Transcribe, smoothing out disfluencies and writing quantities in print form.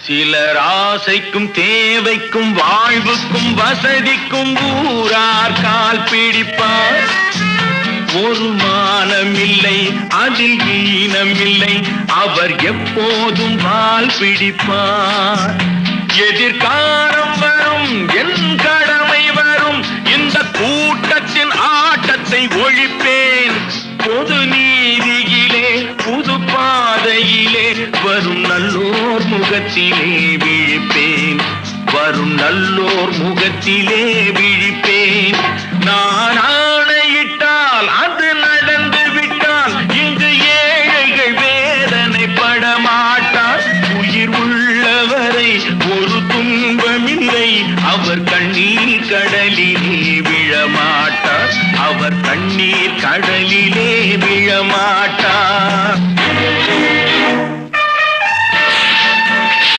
சிலர் ஆசைக்கும் தேவைக்கும் வாழ்வுக்கும் வசதிக்கும் ஊரார் கால் பிடிப்பார். ஒரு மானமில்லை அதில் ஈனமில்லை, அவர் எப்போதும் வால் பிடிப்பார். எதிர்காலம் வரும் என் கடமை வரும், இந்த கூட்டத்தின் ஆட்டத்தை ஒழிப்பேன். பொது நீதியிலே புது பாதையிலே வரும் நல்லோர் முகத்திலே விழிப்பேன். வரும் நல்லோர் முகத்திலே விழிப்பேன். நானா